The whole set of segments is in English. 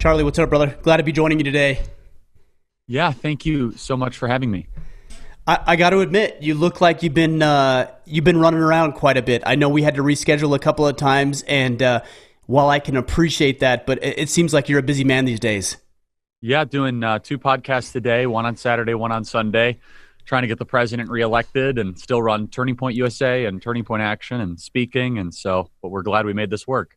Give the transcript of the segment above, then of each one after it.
Charlie, what's up, brother? Glad to be joining you today. Yeah, thank you so much for having me. I got to admit, you look like you've been running around quite a bit. I know we had to reschedule a couple of times, and while I can appreciate that, but it seems like you're a busy man these days. Yeah, doing two podcasts today, one on Saturday, one on Sunday, trying to get the president reelected and still run Turning Point USA and Turning Point Action and speaking. But we're glad we made this work.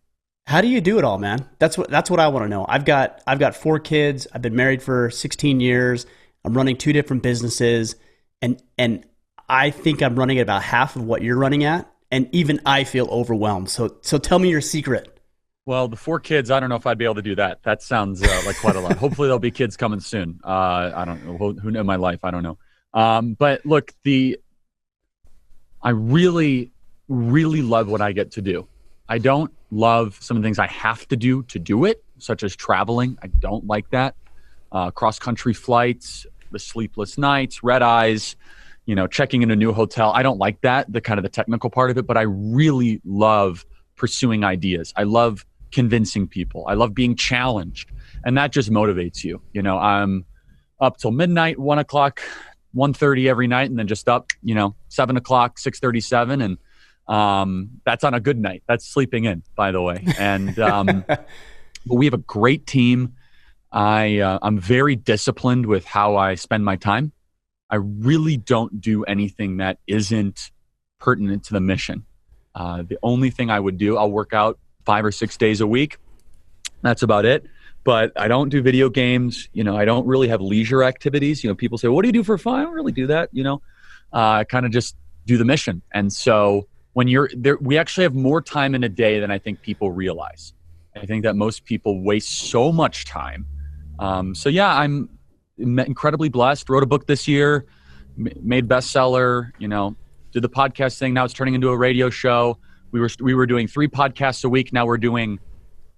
How do you do it all, man? That's what I want to know. I've got 4 kids. I've been married for 16 years. I'm running 2 different businesses, and I think I'm running at about half of what you're running at, and even I feel overwhelmed. So tell me your secret. Well, the 4 kids, I don't know if I'd be able to do that. That sounds like quite a lot. Hopefully there'll be kids coming soon. I don't know. Who knows my life? I don't know. But look, I really, really love what I get to do. I don't love some of the things I have to do it, such as traveling. I don't like that. Cross-country flights, the sleepless nights, red eyes, checking in a new hotel. I don't like that, the kind of the technical part of it, but I really love pursuing ideas. I love convincing people. I love being challenged, and that just motivates you. I'm up till midnight, 1 o'clock, 1:30 every night, and then just up, 7 o'clock, 6:37, and that's on a good night. That's sleeping in, by the way. And but we have a great team. I'm very disciplined with how I spend my time. I really don't do anything that isn't pertinent to the mission. The only thing I would do, I'll work out 5 or 6 days a week. That's about it. But I don't do video games. I don't really have leisure activities. People say, what do you do for fun? I don't really do that. I kind of just do the mission. And so when you're there, we actually have more time in a day than I think people realize. I think that most people waste so much time. Yeah, I'm incredibly blessed. Wrote a book this year, made bestseller, did the podcast thing. Now it's turning into a radio show. We were doing 3 podcasts a week. Now we're doing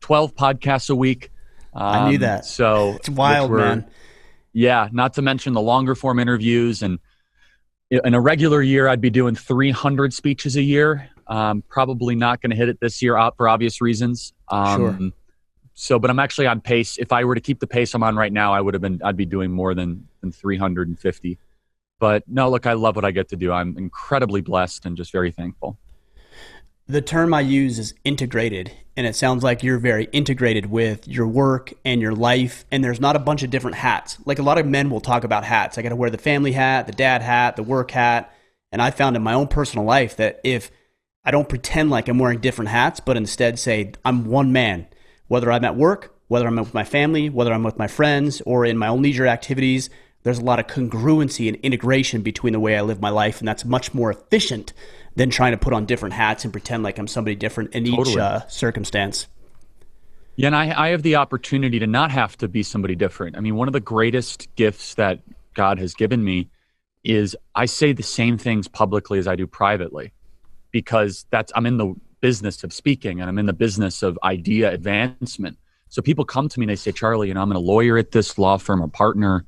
12 podcasts a week. I knew that. So it's wild, man. Yeah, not to mention the longer form interviews. And in a regular year, I'd be doing 300 speeches a year. Probably not going to hit it this year for obvious reasons. Sure. But I'm actually on pace. If I were to keep the pace I'm on right now, I'd be doing more than 350. But no, look, I love what I get to do. I'm incredibly blessed and just very thankful. The term I use is integrated, and it sounds like you're very integrated with your work and your life, and there's not a bunch of different hats. Like a lot of men will talk about hats. I got to wear the family hat, the dad hat, the work hat, and I found in my own personal life that if I don't pretend like I'm wearing different hats, but instead say I'm one man, whether I'm at work, whether I'm with my family, whether I'm with my friends, or in my own leisure activities, there's a lot of congruency and integration between the way I live my life, and that's much more efficient than trying to put on different hats and pretend like I'm somebody different in each circumstance. Yeah, and I have the opportunity to not have to be somebody different. I mean, one of the greatest gifts that God has given me is I say the same things publicly as I do privately, because I'm in the business of speaking, and I'm in the business of idea advancement. So people come to me and they say, Charlie, I'm a lawyer at this law firm, a partner.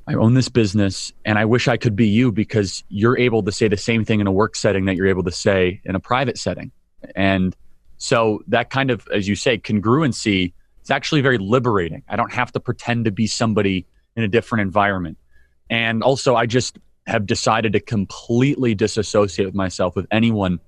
I own this business, and I wish I could be you because you're able to say the same thing in a work setting that you're able to say in a private setting. And so that kind of, as you say, congruency, it's actually very liberating. I don't have to pretend to be somebody in a different environment. And also, I just have decided to completely disassociate with myself with anyone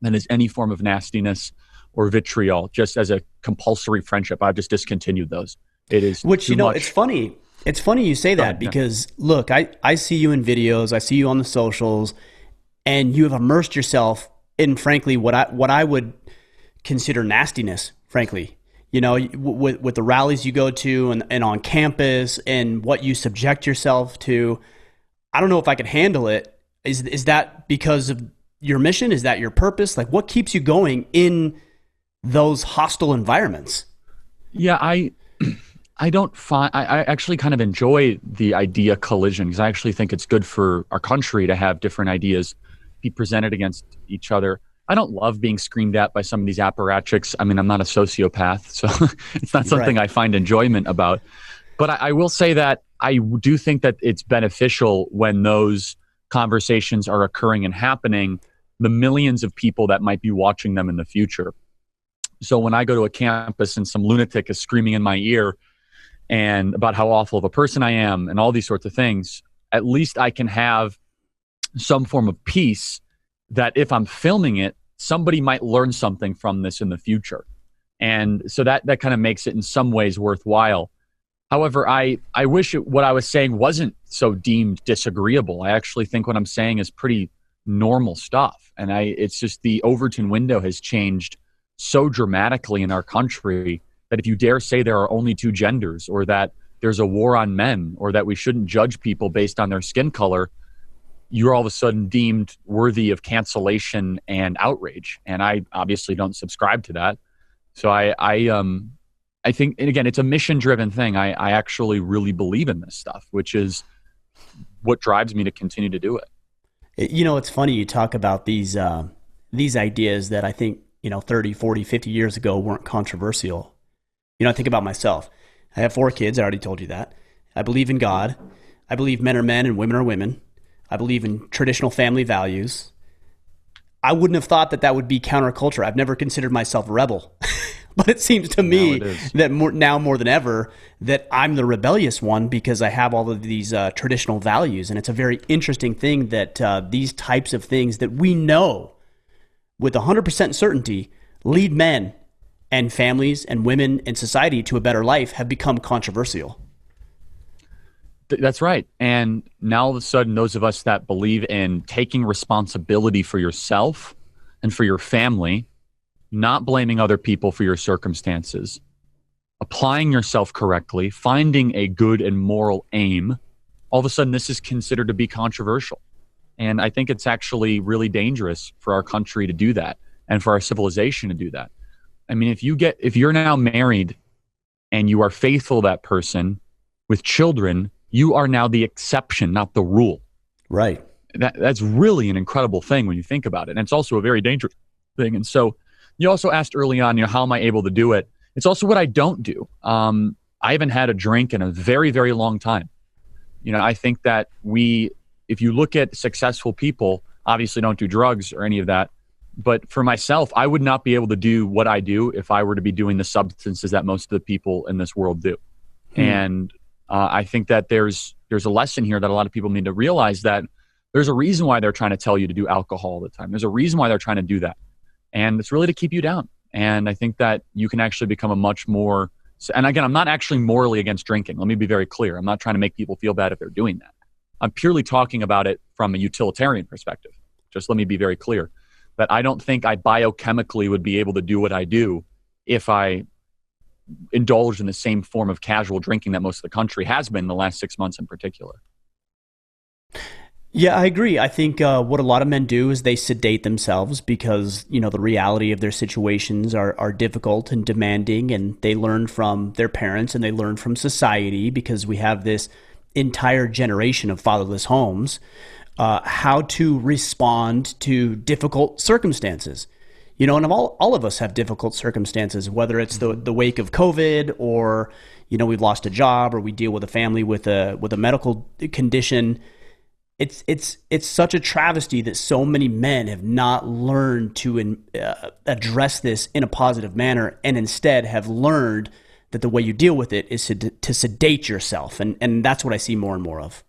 that is any form of nastiness or vitriol, just as a compulsory friendship. I've just discontinued those. It is Which, too much. it's funny. It's funny you say that because, look, I see you in videos, I see you on the socials, and you have immersed yourself in, frankly, what I would consider nastiness, frankly. With the rallies you go to and on campus and what you subject yourself to. I don't know if I could handle it. Is that because of your mission? Is that your purpose? Like, what keeps you going in those hostile environments? Yeah, I actually kind of enjoy the idea collision because I actually think it's good for our country to have different ideas be presented against each other. I don't love being screamed at by some of these apparatchiks. I mean, I'm not a sociopath, so it's not something Right. I find enjoyment about. But I will say that I do think that it's beneficial when those conversations are occurring and happening, the millions of people that might be watching them in the future. So when I go to a campus and some lunatic is screaming in my ear and about how awful of a person I am and all these sorts of things, at least I can have some form of peace that if I'm filming it, somebody might learn something from this in the future. And so that kind of makes it in some ways worthwhile. However, I wish what I was saying wasn't so deemed disagreeable. I actually think what I'm saying is pretty normal stuff. And it's just the Overton window has changed so dramatically in our country that if you dare say there are only two genders, or that there's a war on men, or that we shouldn't judge people based on their skin color, you're all of a sudden deemed worthy of cancellation and outrage. And I obviously don't subscribe to that. So I think, and again, it's a mission-driven thing. I actually really believe in this stuff, which is what drives me to continue to do it. You know, it's funny you talk about these ideas that I think, 30, 40, 50 years ago weren't controversial. I think about myself. I have 4 kids. I already told you that. I believe in God. I believe men are men and women are women. I believe in traditional family values. I wouldn't have thought that would be counterculture. I've never considered myself a rebel. But it seems to me that now more than ever that I'm the rebellious one because I have all of these traditional values. And it's a very interesting thing that these types of things that we know with 100% certainty lead men and families and women and society to a better life have become controversial. That's right. And now all of a sudden, those of us that believe in taking responsibility for yourself and for your family, not blaming other people for your circumstances, applying yourself correctly, finding a good and moral aim, all of a sudden this is considered to be controversial. And I think it's actually really dangerous for our country to do that and for our civilization to do that. I mean, if you're now married and you are faithful to that person with children, you are now the exception, not the rule. Right. That's really an incredible thing when you think about it. And it's also a very dangerous thing. And so you also asked early on, how am I able to do it? It's also what I don't do. I haven't had a drink in a very, very long time. I think that if you look at successful people, obviously don't do drugs or any of that. But for myself, I would not be able to do what I do if I were to be doing the substances that most of the people in this world do. And I think that there's a lesson here that a lot of people need to realize, that there's a reason why they're trying to tell you to do alcohol all the time. There's a reason why they're trying to do that. And it's really to keep you down. And I think that you can actually become a much more, and again, I'm not actually morally against drinking. Let me be very clear. I'm not trying to make people feel bad if they're doing that. I'm purely talking about it from a utilitarian perspective. Just let me be very clear that I don't think I biochemically would be able to do what I do if I indulged in the same form of casual drinking that most of the country has been the last 6 months in particular. Yeah, I agree. I think what a lot of men do is they sedate themselves because, the reality of their situations are difficult and demanding, and they learn from their parents and they learn from society, because we have this entire generation of fatherless homes, how to respond to difficult circumstances. And all of us have difficult circumstances, whether it's the wake of COVID, or, we've lost a job, or we deal with a family with a medical condition. It's such a travesty that so many men have not learned to address this in a positive manner, and instead have learned that the way you deal with it is to sedate yourself. And that's what I see more and more of.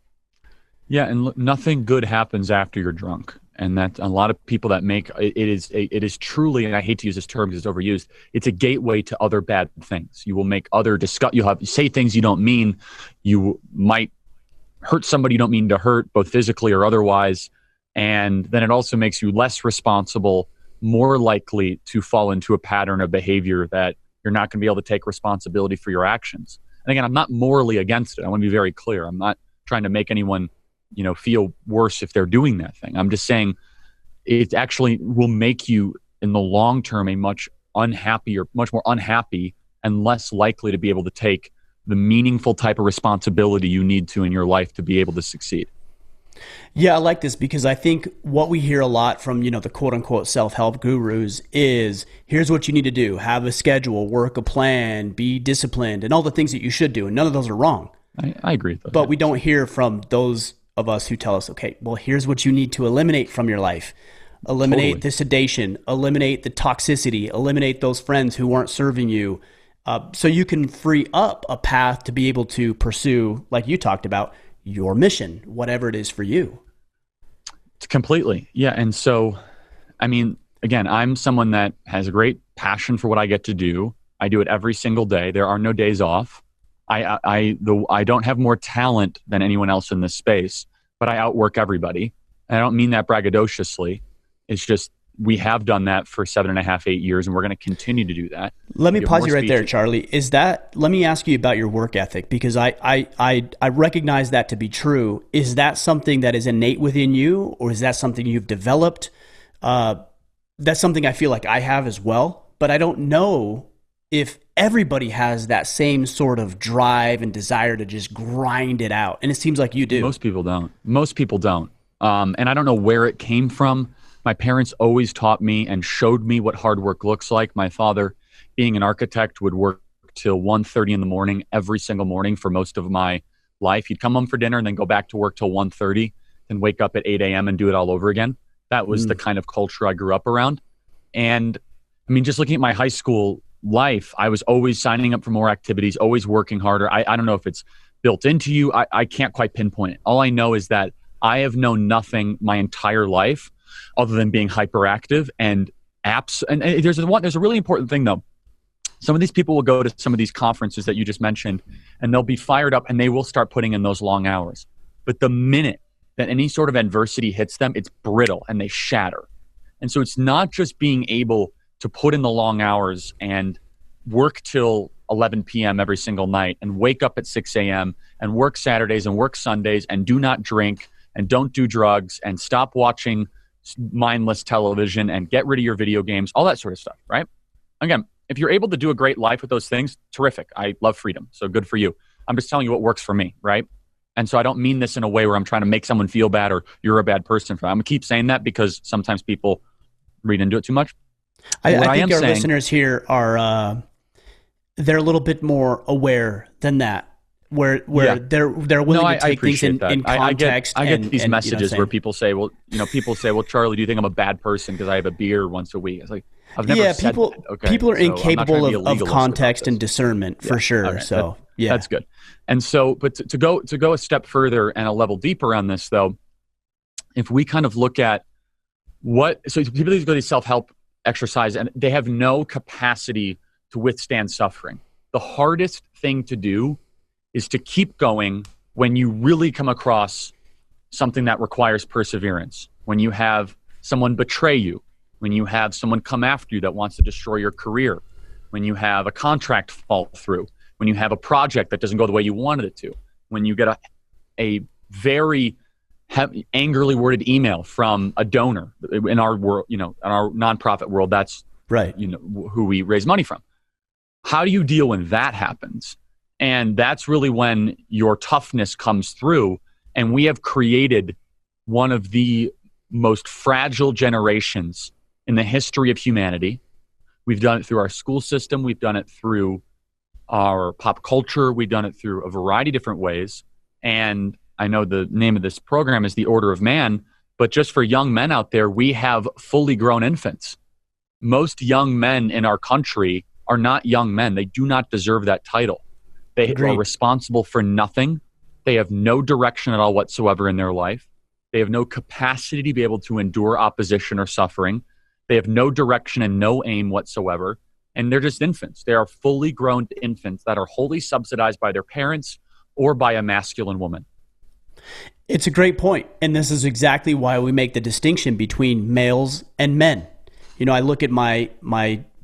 Yeah, and look, nothing good happens after you're drunk. And that a lot of people that make it is truly, and I hate to use this term because it's overused, it's a gateway to other bad things. You will make you'll say things you don't mean. You might hurt somebody you don't mean to hurt, both physically or otherwise. And then it also makes you less responsible, more likely to fall into a pattern of behavior that you're not going to be able to take responsibility for your actions. And again, I'm not morally against it. I want to be very clear. I'm not trying to make anyone, feel worse if they're doing that thing. I'm just saying it actually will make you in the long term a much more unhappy and less likely to be able to take the meaningful type of responsibility you need to in your life to be able to succeed. Yeah, I like this because I think what we hear a lot from, the quote unquote self-help gurus is, here's what you need to do. Have a schedule, work a plan, be disciplined, and all the things that you should do. And none of those are wrong. I agree with that. But we don't hear from those of us who tell us, okay, well, here's what you need to eliminate from your life. eliminate Totally. the sedation, eliminate the toxicity, eliminate those friends who weren't serving you, so you can free up a path to be able to pursue, like you talked about, your mission, whatever it is for you. Completely. Yeah. And so, I mean, again, I'm someone that has a great passion for what I get to do. I do it every single day. There are no days off. I don't have more talent than anyone else in this space, but I outwork everybody. And I don't mean that braggadociously. It's just we have done that for 7.5, 8 years, and we're going to continue to do that. Let me We have pause more you right there, speeches. Charlie. Let me ask you about your work ethic, because I recognize that to be true. Is that something that is innate within you, or is that something you've developed? That's something I feel like I have as well, but I don't know if everybody has that same sort of drive and desire to just grind it out. And it seems like you do. Most people don't. Most people don't. And I don't know where it came from. My parents always taught me and showed me what hard work looks like. My father, being an architect, would work till 1:30 in the morning every single morning for most of my life. He'd come home for dinner and then go back to work till 1:30, then wake up at 8 a.m. and do it all over again. That was the kind of culture I grew up around. And I mean, just looking at my high school life, I was always signing up for more activities, always working harder. I don't know if it's built into you. I can't quite pinpoint it. All I know is that I have known nothing my entire life other than being hyperactive and apps. And there's a really important thing though. Some of these people will go to some of these conferences that you just mentioned, and they'll be fired up and they will start putting in those long hours. But the minute that any sort of adversity hits them, it's brittle and they shatter. And so it's not just being able to put in the long hours and work till 11 p.m. every single night and wake up at 6 a.m. and work Saturdays and work Sundays and do not drink and don't do drugs and stop watching mindless television and get rid of your video games, all that sort of stuff, right? Again, if you're able to do a great life with those things, terrific. I love freedom, so good for you. I'm just telling you what works for me, right? And so I don't mean this in a way where I'm trying to make someone feel bad or you're a bad person for that. I'm going to keep saying that because sometimes people read into it too much. I think our listeners here are they're a little bit more aware than that, where they're willing to take things in context. I get these and, messages where people say, well, Charlie, do you think I'm a bad person because I have a beer once a week? It's like, I've never said that. Okay, people are so incapable of context and discernment for sure. Right. So that's good. And so, but to go a step further and a level deeper on this though, if we kind of look at so people go to these self-help exercise and they have no capacity to withstand suffering. The hardest thing to do is to keep going when you really come across something that requires perseverance, when you have someone betray you, when you have someone come after you that wants to destroy your career, when you have a contract fall through, when you have a project that doesn't go the way you wanted it to, when you get a very angrily worded email from a donor. In our world, in our nonprofit world, that's right. Who we raise money from. How do you deal when that happens? And that's really when your toughness comes through. And we have created one of the most fragile generations in the history of humanity. We've done it through our school system. We've done it through our pop culture. We've done it through a variety of different ways. And I know the name of this program is The Order of Man, but just for young men out there, we have fully grown infants. Most young men in our country are not young men. They do not deserve that title. They are responsible for nothing. They have no direction at all whatsoever in their life. They have no capacity to be able to endure opposition or suffering. They have no direction and no aim whatsoever. And they're just infants. They are fully grown infants that are wholly subsidized by their parents or by a masculine woman. It's a great point. And this is exactly why we make the distinction between males and men. I look at my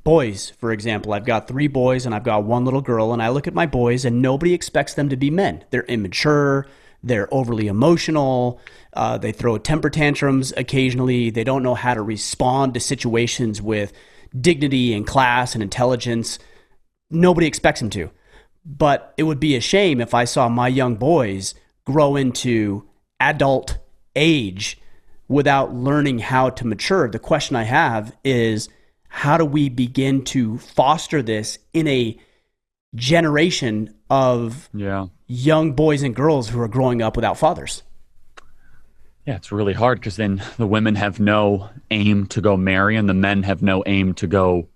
boys, for example. I've got 3 boys and I've got 1 little girl, and I look at my boys and nobody expects them to be men. They're immature. They're overly emotional. They throw temper tantrums occasionally. They don't know how to respond to situations with dignity and class and intelligence. Nobody expects them to. But it would be a shame if I saw my young boys grow into adult age without learning how to mature. The question I have is, how do we begin to foster this in a generation of young boys and girls who are growing up without fathers? Yeah, it's really hard because then the women have no aim to go marry, and the men have no aim to go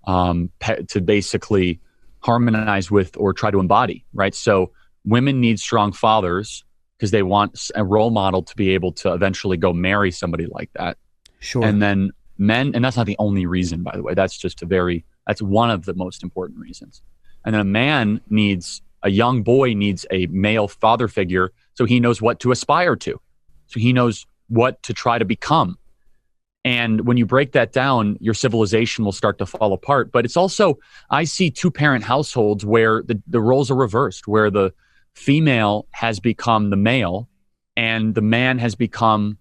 to basically harmonize with or try to embody, right? So women need strong fathers because they want a role model to be able to eventually go marry somebody like that. Sure. And then men, and that's not the only reason, by the way. That's one of the most important reasons. And then a young boy needs a male father figure so he knows what to aspire to. So he knows what to try to become. And when you break that down, your civilization will start to fall apart. But it's also, I see two-parent households where the roles are reversed, where the female has become the male and the man has become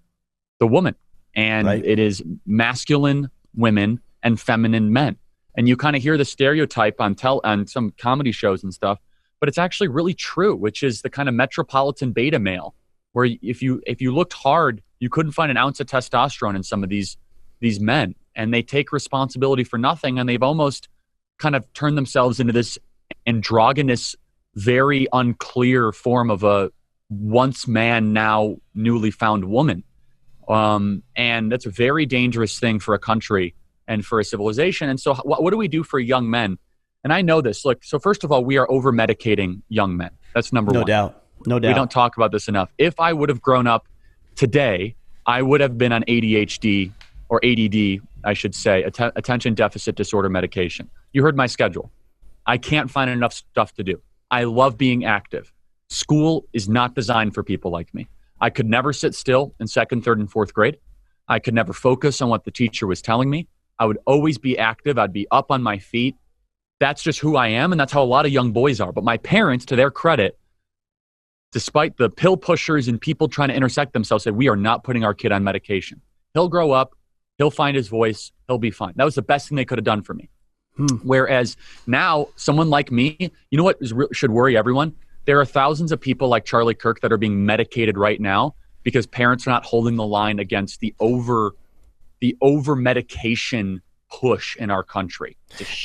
the woman. And Right. it is masculine women and feminine men. And you kind of hear the stereotype on some comedy shows and stuff, but it's actually really true, which is the kind of metropolitan beta male, where if you looked hard, you couldn't find an ounce of testosterone in some of these men, and they take responsibility for nothing, and they've almost kind of turned themselves into this androgynous, very unclear form of a once man, now newly found woman. And that's a very dangerous thing for a country and for a civilization. And so what do we do for young men? And I know this. Look, so first of all, we are over-medicating young men. That's number one. No doubt. No doubt. We don't talk about this enough. If I would have grown up today, I would have been on ADHD or ADD, I should say, attention deficit disorder medication. You heard my schedule. I can't find enough stuff to do. I love being active. School is not designed for people like me. I could never sit still in second, third, and fourth grade. I could never focus on what the teacher was telling me. I would always be active. I'd be up on my feet. That's just who I am, and that's how a lot of young boys are. But my parents, to their credit, despite the pill pushers and people trying to intersect themselves, said, we are not putting our kid on medication. He'll grow up. He'll find his voice. He'll be fine. That was the best thing they could have done for me. Whereas now, someone like me, you know what should worry everyone? There are thousands of people like Charlie Kirk that are being medicated right now because parents are not holding the line against the over medication push in our country.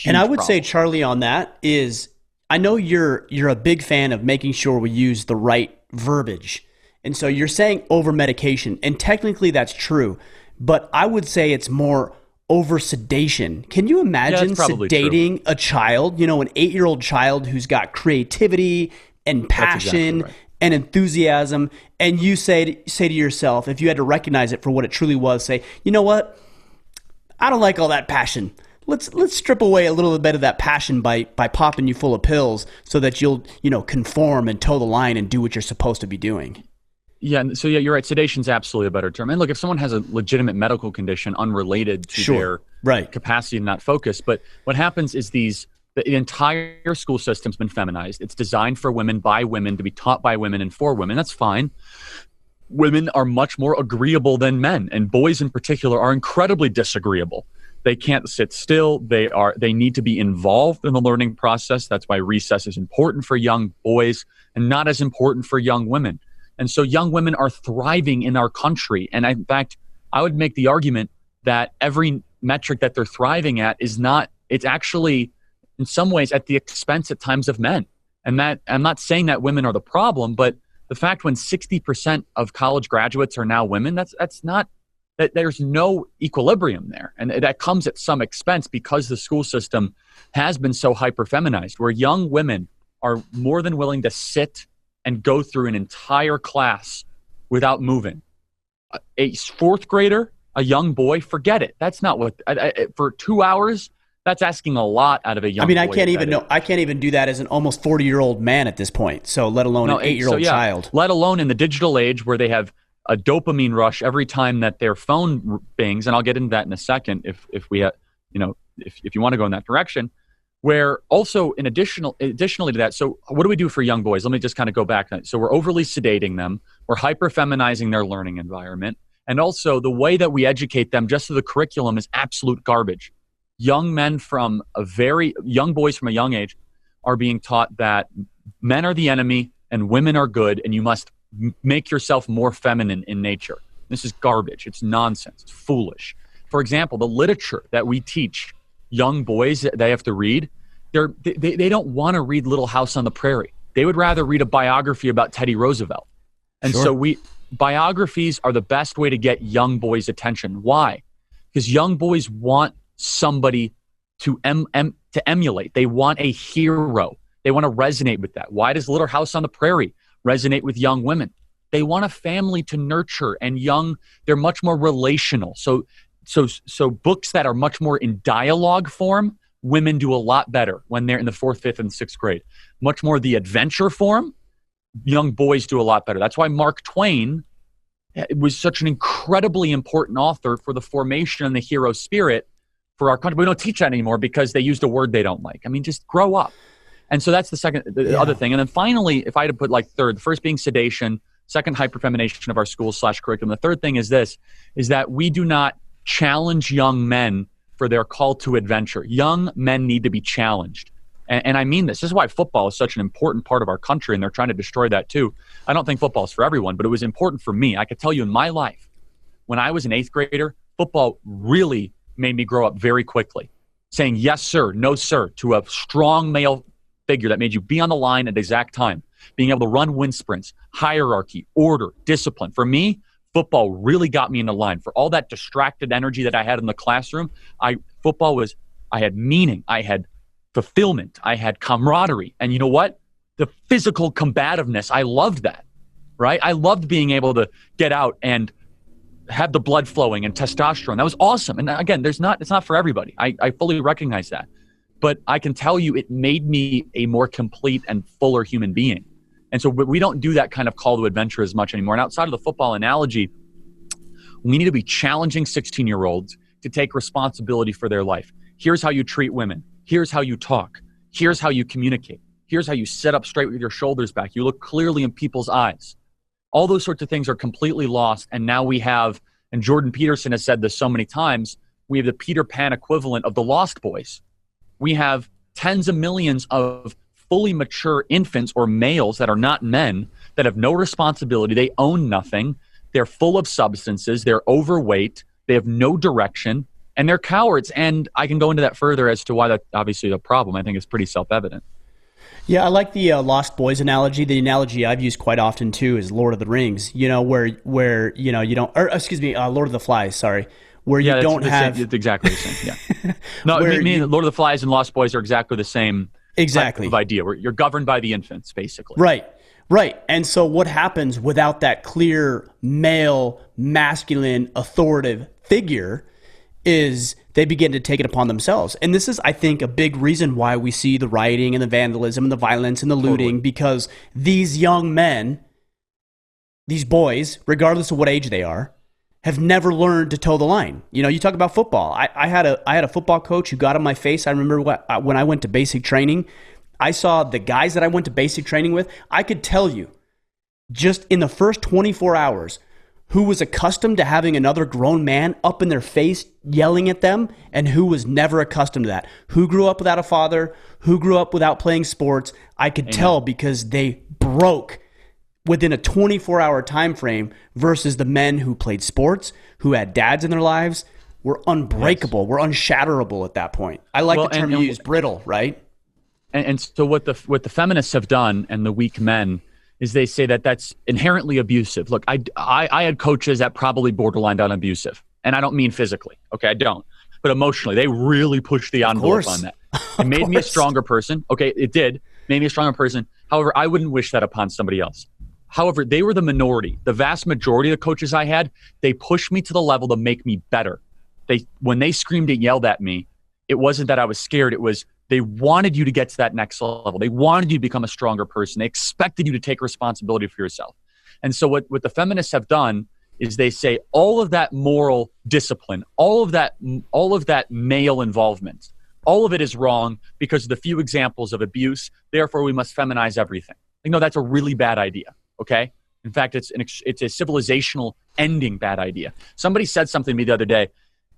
And I would say, Charlie, on that is, I know you're a big fan of making sure we use the right verbiage. And so you're saying over medication, and technically that's true, but I would say it's more over sedation. Can you imagine sedating a child, an 8-year-old child who's got creativity and passion exactly right. and enthusiasm, and you say to yourself, if you had to recognize it for what it truly was, say, you know what? I don't like all that passion. Let's strip away a little bit of that passion by popping you full of pills so that you'll, conform and toe the line and do what you're supposed to be doing. Yeah. So yeah, you're right. Sedation's absolutely a better term. And look, if someone has a legitimate medical condition unrelated to their capacity to not focus, but what happens is the entire school system's been feminized. It's designed for women, by women, to be taught by women and for women. That's fine. Women are much more agreeable than men, and boys in particular are incredibly disagreeable. They can't sit still. They need to be involved in the learning process. That's why recess is important for young boys and not as important for young women. And so young women are thriving in our country. And in fact, I would make the argument that every metric that they're thriving at it's actually in some ways at the expense at times of men. And that I'm not saying that women are the problem, but the fact when 60% of college graduates are now women, that's not, that there's no equilibrium there. And that comes at some expense because the school system has been so hyper-feminized, where young women are more than willing to sit and go through an entire class without moving. A fourth grader, a young boy, forget it. That's not what, for 2 hours, that's asking a lot out of a young boy. I can't even do that as an almost 40-year-old man at this point. So let alone an 8-year-old child. Let alone in the digital age where they have a dopamine rush every time that their phone bings, and I'll get into that in a second if you want to go in that direction. Where also additionally to that, so what do we do for young boys? Let me just kind of go back. So we're overly sedating them. We're hyper-feminizing their learning environment. And also the way that we educate them just through the curriculum is absolute garbage. Young boys from a young age are being taught that men are the enemy and women are good, and you must make yourself more feminine in nature. This is garbage. It's nonsense. It's foolish. For example, the literature that we teach young boys that they have to read, they don't want to read Little House on the Prairie. They would rather read a biography about Teddy Roosevelt. And so biographies are the best way to get young boys' attention. Why? Because young boys want somebody to emulate. They want a hero. They want to resonate with that. Why does Little House on the Prairie resonate with young women? They want a family to nurture, and they're much more relational. So books that are much more in dialogue form, women do a lot better when they're in the 4th, 5th, and 6th grade. Much more the adventure form, young boys do a lot better. That's why Mark Twain was such an incredibly important author for the formation and the hero spirit for our country. We don't teach that anymore because they used a word they don't like. I mean, just grow up. And so that's the other thing. And then finally, if I had to put like third, the first being sedation, second, hyperfemination of our schools / curriculum. The third thing is that we do not challenge young men for their call to adventure. Young men need to be challenged. And I mean this. This is why football is such an important part of our country, and they're trying to destroy that too. I don't think football is for everyone, but it was important for me. I could tell you in my life, when I was an 8th grader, football really made me grow up very quickly. Saying yes, sir, no, sir, to a strong male figure that made you be on the line at the exact time. Being able to run wind sprints, hierarchy, order, discipline. For me, football really got me in the line. For all that distracted energy that I had in the classroom, I had meaning, I had fulfillment, I had camaraderie. And you know what? The physical combativeness, I loved that, right? I loved being able to get out and have the blood flowing and testosterone. That was awesome. And again, it's not for everybody. I fully recognize that. But I can tell you it made me a more complete and fuller human being. And so we don't do that kind of call to adventure as much anymore. And outside of the football analogy, we need to be challenging 16-year-olds to take responsibility for their life. Here's how you treat women. Here's how you talk. Here's how you communicate. Here's how you sit up straight with your shoulders back. You look clearly in people's eyes. All those sorts of things are completely lost. And now we have, and Jordan Peterson has said this so many times, we have the Peter Pan equivalent of the Lost Boys. We have tens of millions of fully mature infants or males that are not men that have no responsibility. They own nothing. They're full of substances. They're overweight. They have no direction. And they're cowards. And I can go into that further as to why that's obviously the problem. I think it's pretty self-evident. Yeah, I like the Lost Boys analogy. The analogy I've used quite often too is Lord of the Rings. Where you don't, or excuse me, Lord of the Flies. Sorry, where you don't have it's exactly the same. Yeah, no, Lord of the Flies and Lost Boys are exactly the same. Exactly. Type of idea where you're governed by the infants, basically. Right. And so what happens without that clear male, masculine, authoritative figure is they begin to take it upon themselves. And this is, I think, a big reason why we see the rioting and the vandalism and the violence and the looting, because these young men, these boys, regardless of what age they are, have never learned to toe the line. You talk about football. I had a football coach who got in my face. I remember when I went to basic training, I saw the guys that I went to basic training with. I could tell you just in the first 24 hours who was accustomed to having another grown man up in their face yelling at them and who was never accustomed to that. Who grew up without a father, who grew up without playing sports. I could tell because they broke within a 24-hour time frame versus the men who played sports, who had dads in their lives, were unbreakable. Yes. Were unshatterable at that point. I like the term you use, brittle, right? And so what the feminists have done and the weak men is they say that that's inherently abusive. Look, I had coaches that probably borderlined on abusive, and I don't mean physically. Okay, I don't. But emotionally, they really pushed the envelope on that. It made me a stronger person. Okay, it did. Made me a stronger person. However, I wouldn't wish that upon somebody else. However, they were the minority. The vast majority of the coaches I had, they pushed me to the level to make me better. When they screamed and yelled at me, it wasn't that I was scared. It was they wanted you to get to that next level. They wanted you to become a stronger person. They expected you to take responsibility for yourself. And so what the feminists have done is they say all of that moral discipline, all of that male involvement, all of it is wrong because of the few examples of abuse. Therefore, we must feminize everything. That's a really bad idea. Okay. In fact, it's a civilizational ending bad idea. Somebody said something to me the other day,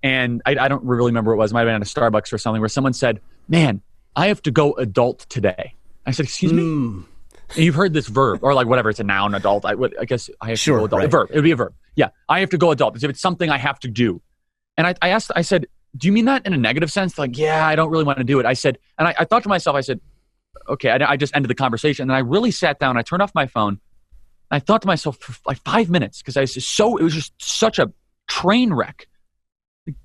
and I don't really remember what it was. It might have been at a Starbucks or something, where someone said, "Man, I have to go adult today." I said, "Excuse me?" And you've heard this verb, or like whatever, it's a noun, adult. I guess I have to go adult. Right. A verb. It would be a verb. Yeah, I have to go adult as if it's something I have to do. And I said, "Do you mean that in a negative sense?" Like, yeah, I don't really want to do it. I said, and I thought to myself, I said, okay, I just ended the conversation. And I really sat down, I turned off my phone, I thought to myself for like 5 minutes, because it was just such a train wreck.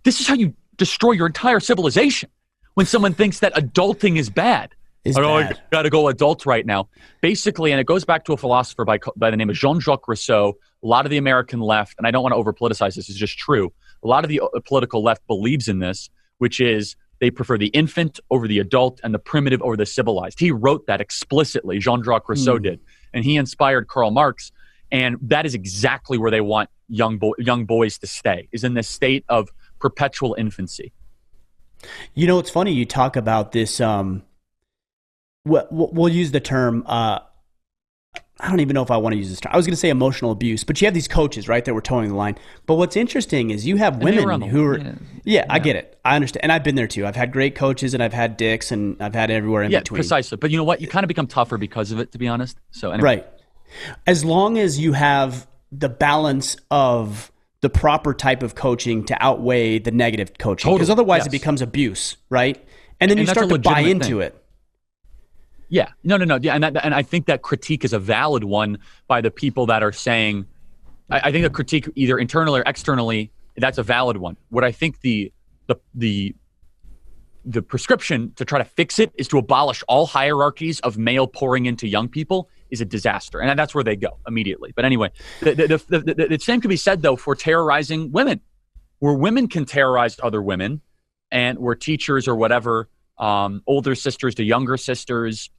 This is how you destroy your entire civilization when someone thinks that adulting is bad. I got to go adult right now. Basically, and it goes back to a philosopher by the name of Jean-Jacques Rousseau. A lot of the American left, and I don't want to over-politicize this, it's just true. A lot of the political left believes in this, which is they prefer the infant over the adult and the primitive over the civilized. He wrote that explicitly, Jean-Jacques Rousseau did. And he inspired Karl Marx. And that is exactly where they want young boys to stay, is in this state of perpetual infancy. You know, it's funny you talk about this. We'll use the term. I don't even know if I want to use this term. I was going to say emotional abuse, but you have these coaches, right, that were towing the line. But what's interesting is you have women who are. Yeah, I get it. I understand, and I've been there too. I've had great coaches, and I've had dicks, and I've had everywhere in between. Yeah, precisely. But you know what? You kind of become tougher because of it, to be honest. So anyway. Right. As long as you have the balance of the proper type of coaching to outweigh the negative coaching, because otherwise it becomes abuse, right? And then you start to buy into it. Yeah, no. Yeah, and I think that critique is a valid one by the people that are saying. I think the critique, either internally or externally, that's a valid one. What I think the prescription to try to fix it is to abolish all hierarchies of male pouring into young people is a disaster, and that's where they go immediately. But anyway, the same could be said though for terrorizing women, where women can terrorize other women, and where teachers or whatever, older sisters to younger sisters,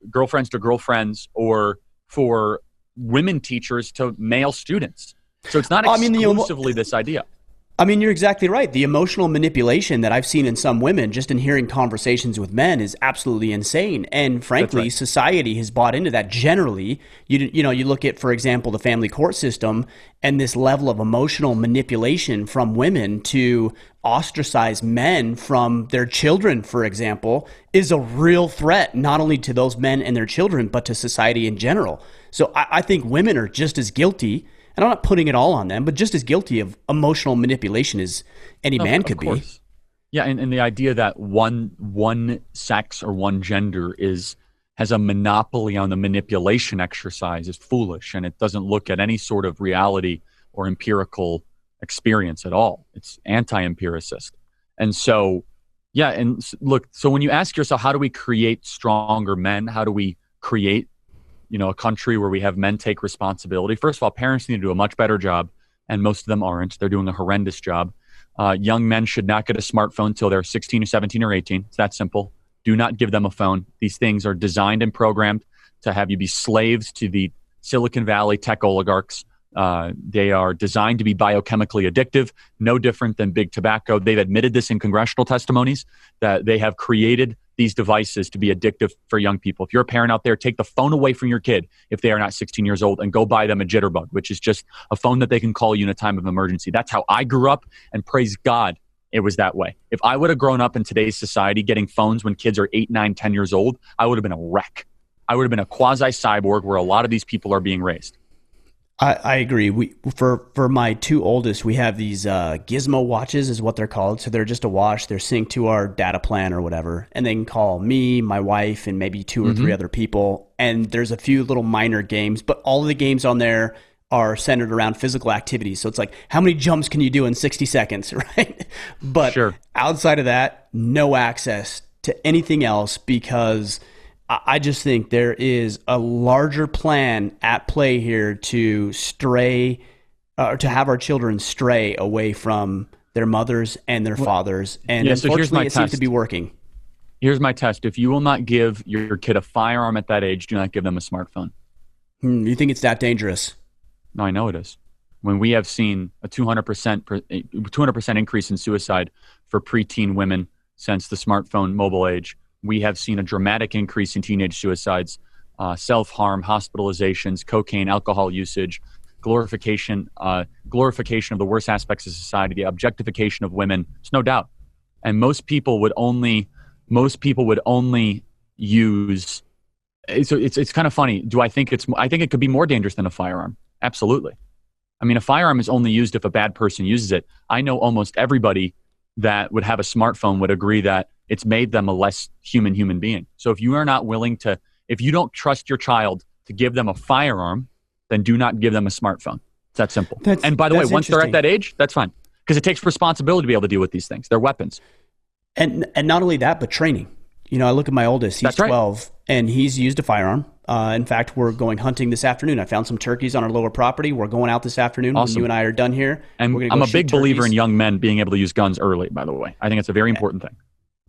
girlfriends to girlfriends, or for women teachers to male students. So it's not exclusively this idea. I mean, you're exactly right. The emotional manipulation that I've seen in some women, just in hearing conversations with men, is absolutely insane. And frankly, society has bought into that generally. You know, you look at, for example, the family court system and this level of emotional manipulation from women to ostracize men from their children, for example, is a real threat, not only to those men and their children, but to society in general. So I think women are just as guilty. And I'm not putting it all on them, but just as guilty of emotional manipulation as any man could be. Yeah, and the idea that one sex or one gender has a monopoly on the manipulation exercise is foolish, and it doesn't look at any sort of reality or empirical experience at all. It's anti-empiricist. And so, yeah, and look, so when you ask yourself, how do we create stronger men? How do we create a country where we have men take responsibility? First of all, parents need to do a much better job, and most of them aren't. They're doing a horrendous job. Young men should not get a smartphone until they're 16 or 17 or 18. It's that simple. Do not give them a phone. These things are designed and programmed to have you be slaves to the Silicon Valley tech oligarchs. They are designed to be biochemically addictive, no different than big tobacco. They've admitted this in congressional testimonies, that they have created these devices to be addictive for young people. If you're a parent out there, take the phone away from your kid if they are not 16 years old and go buy them a Jitterbug, which is just a phone that they can call you in a time of emergency. That's how I grew up, and praise God it was that way. If I would have grown up in today's society getting phones when kids are 8, 9, 10 years old, I would have been a wreck. I would have been a quasi-cyborg where a lot of these people are being raised. I agree. For my two oldest, we have these gizmo watches is what they're called. So they're just a watch. They're synced to our data plan or whatever. And they can call me, my wife, and maybe 2 or 3 other people. And there's a few little minor games, but all of the games on there are centered around physical activity. So it's like, how many jumps can you do in 60 seconds, right? But outside of that, no access to anything else, because I just think there is a larger plan at play here to stray, or to have our children stray away from their mothers and their fathers. And unfortunately, it seems to be working. Here's my test. If you will not give your kid a firearm at that age, do not give them a smartphone. You think it's that dangerous? No, I know it is. When we have seen a 200% increase in suicide for preteen women since the smartphone mobile age, we have seen a dramatic increase in teenage suicides, self-harm, hospitalizations, cocaine, alcohol usage, glorification of the worst aspects of society, the objectification of women. It's no doubt. And most people would only use. So it's kind of funny. I think it could be more dangerous than a firearm. Absolutely. I mean, a firearm is only used if a bad person uses it. I know almost everybody that would have a smartphone would agree that it's made them a less human being. So if you are not willing to, if you don't trust your child to give them a firearm, then do not give them a smartphone. It's that simple. And by the way, That's once they're at interesting. that age, that's fine. Because it takes responsibility to be able to deal with these things. They're weapons. And not only that, but training. You know, I look at my oldest. He's That's right. 12, and he's used a firearm. In fact, we're going hunting this afternoon. I found some turkeys on our lower property. We're going out this afternoon when Awesome. you and I are done here. And We're gonna I'm go a big shoot believer in turkeys. young men being able to use guns early, by the way. I think it's a very important thing.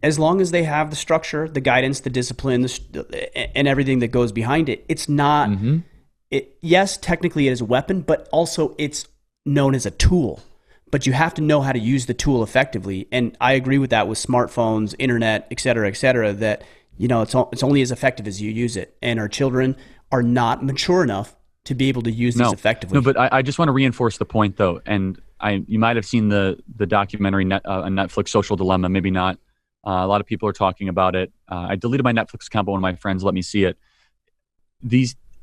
As long as they have the structure, the guidance, the discipline, and everything that goes behind it, it's not. Yes, technically it is a weapon, but also it's known as a tool. But you have to know how to use the tool effectively. And I agree with that with smartphones, internet, et cetera, that, you know, it's only as effective as you use it. And our children are not mature enough to be able to use this effectively. No, but I just want to reinforce the point, though. And you might have seen the documentary on Netflix, Social Dilemma, maybe not. A lot of people are talking about it. I deleted my Netflix account, but one of my friends let me see it.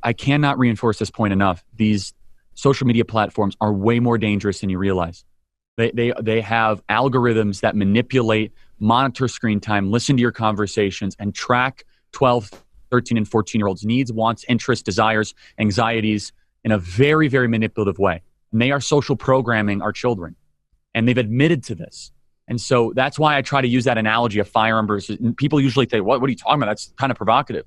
I cannot reinforce this point enough. These social media platforms are way more dangerous than you realize. They have algorithms that manipulate, monitor screen time, listen to your conversations, and track 12, 13, and 14-year-olds' needs, wants, interests, desires, anxieties in a very, very manipulative way. And they are social programming our children. And they've admitted to this. And so that's why I try to use that analogy of firearm versus, and people usually say, what are you talking about? That's kind of provocative.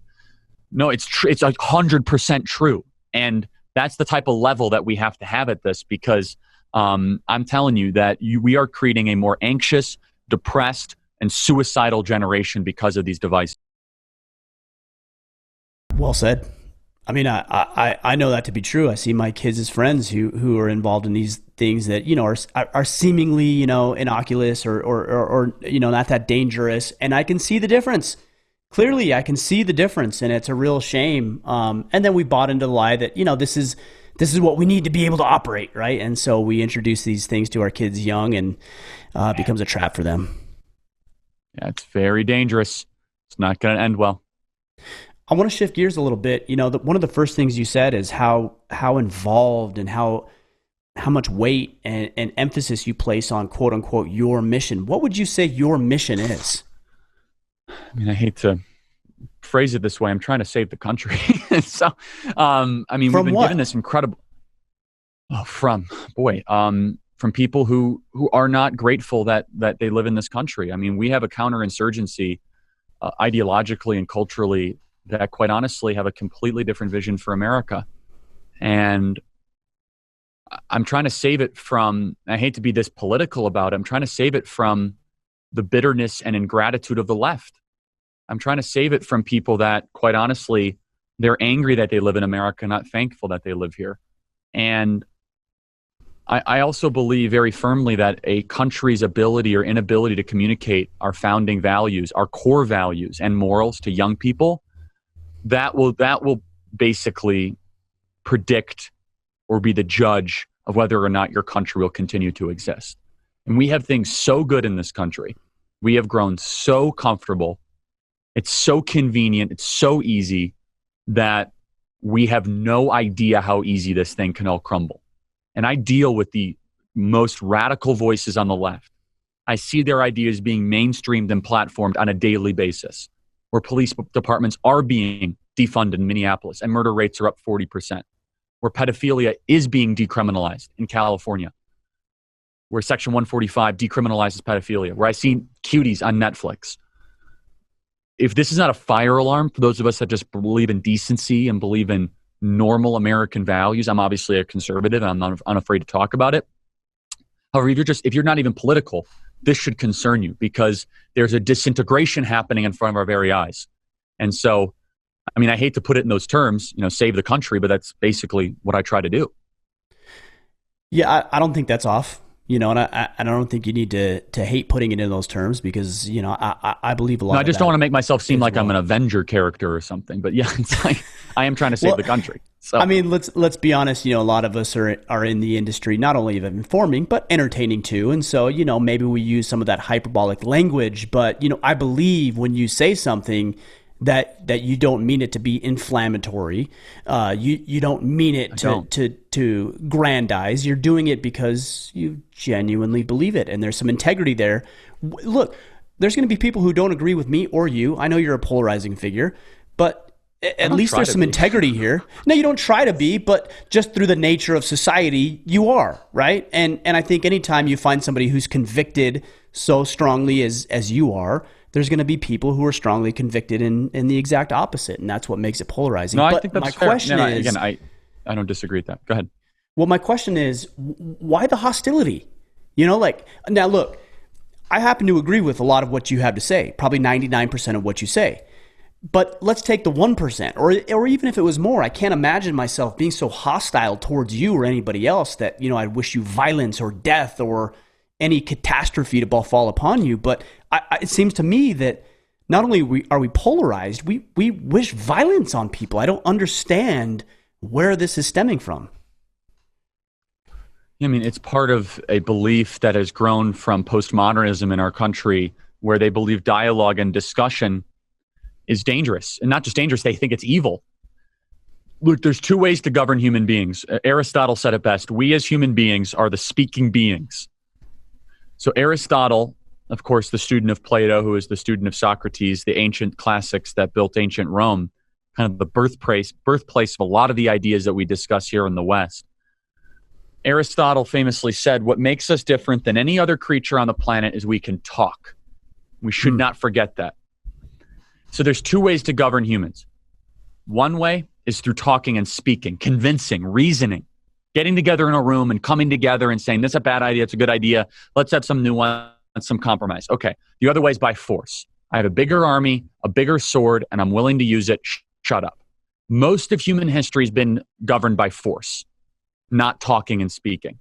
No, it's 100% true. And that's the type of level that we have to have at this, because I'm telling you that we are creating a more anxious, depressed, and suicidal generation because of these devices. Well said. I mean, I know that to be true. I see my kids as friends who are involved in these things that, you know, are seemingly, you know, innocuous or you know, not that dangerous. And I can see the difference. Clearly, I can see the difference, and it's a real shame. And then we bought into the lie that, you know, this is what we need to be able to operate, right? And so we introduce these things to our kids young, and it becomes a trap for them. Yeah, it's very dangerous. It's not going to end well. I want to shift gears a little bit. You know, one of the first things you said is how involved and how much weight and emphasis you place on, quote unquote, your mission. What would you say your mission is? I mean, I hate to phrase it this way. I'm trying to save the country. So, I mean, From we've been what? given this incredible, from people who are not grateful that they live in this country. I mean, we have a counterinsurgency ideologically and culturally that, quite honestly, have a completely different vision for America. And I'm trying to save it from, I hate to be this political about it, I'm trying to save it from the bitterness and ingratitude of the left. I'm trying to save it from people that, quite honestly, they're angry that they live in America, not thankful that they live here. And I also believe very firmly that a country's ability or inability to communicate our founding values, our core values and morals to young people, that will basically predict or be the judge of whether or not your country will continue to exist. And we have things so good in this country. We have grown so comfortable. It's so convenient. It's so easy that we have no idea how easy this thing can all crumble. And I deal with the most radical voices on the left. I see their ideas being mainstreamed and platformed on a daily basis, where police departments are being defunded in Minneapolis and murder rates are up 40%, where pedophilia is being decriminalized in California, where Section 145 decriminalizes pedophilia, where I see cuties on Netflix. If this is not a fire alarm for those of us that just believe in decency and believe in normal American values, I'm obviously a conservative and I'm not unafraid to talk about it. However, if you're not even political, this should concern you, because there's a disintegration happening in front of our very eyes. And so, I mean, I hate to put it in those terms, you know, save the country, but that's basically what I try to do. Yeah, I don't think that's off. You know, and I don't think you need to hate putting it in those terms, because, you know, I believe a lot. No, I just don't want to make myself seem like well. I'm an Avenger character or something. But yeah, it's like I am trying to save the country. So I mean, let's be honest. You know, a lot of us are in the industry not only of informing but entertaining too. And so, you know, maybe we use some of that hyperbolic language. But, you know, I believe when you say something that you don't mean it to be inflammatory. You don't mean it to grandize. You're doing it because you genuinely believe it, and there's some integrity there. Look, there's going to be people who don't agree with me or you. I know you're a polarizing figure, but I At don't least try there's to some be. integrity here. No, you don't try to be, but just through the nature of society, you are, right? And I think anytime you find somebody who's convicted so strongly as you are, there's going to be people who are strongly convicted in the exact opposite, and that's what makes it polarizing. No, I But think my that's fair. question No, is, again, I don't disagree with that. Go ahead. well, my question is, why the hostility? Like, now look, I happen to agree with a lot of what you have to say, probably 99% of what you say. But let's take the 1%, or even if it was more, I can't imagine myself being so hostile towards you or anybody else that, I'd wish you violence or death or any catastrophe to fall upon you. But it seems to me that not only are we polarized, we wish violence on people. I don't understand where this is stemming from. I mean, it's part of a belief that has grown from postmodernism in our country, where they believe dialogue and discussion is dangerous. And not just dangerous, they think it's evil. Look, there's two ways to govern human beings. Aristotle said it best. We as human beings are the speaking beings. So Aristotle, of course, the student of Plato, who is the student of Socrates, the ancient classics that built ancient Rome, kind of the birthplace of a lot of the ideas that we discuss here in the West. Aristotle famously said, what makes us different than any other creature on the planet is we can talk. We should not forget that. So there's two ways to govern humans. One way is through talking and speaking, convincing, reasoning, getting together in a room and coming together and saying, this is a bad idea, it's a good idea, let's have some nuance, some compromise. Okay, the other way is by force. I have a bigger army, a bigger sword, and I'm willing to use it. Shut up. Most of human history has been governed by force, not talking and speaking.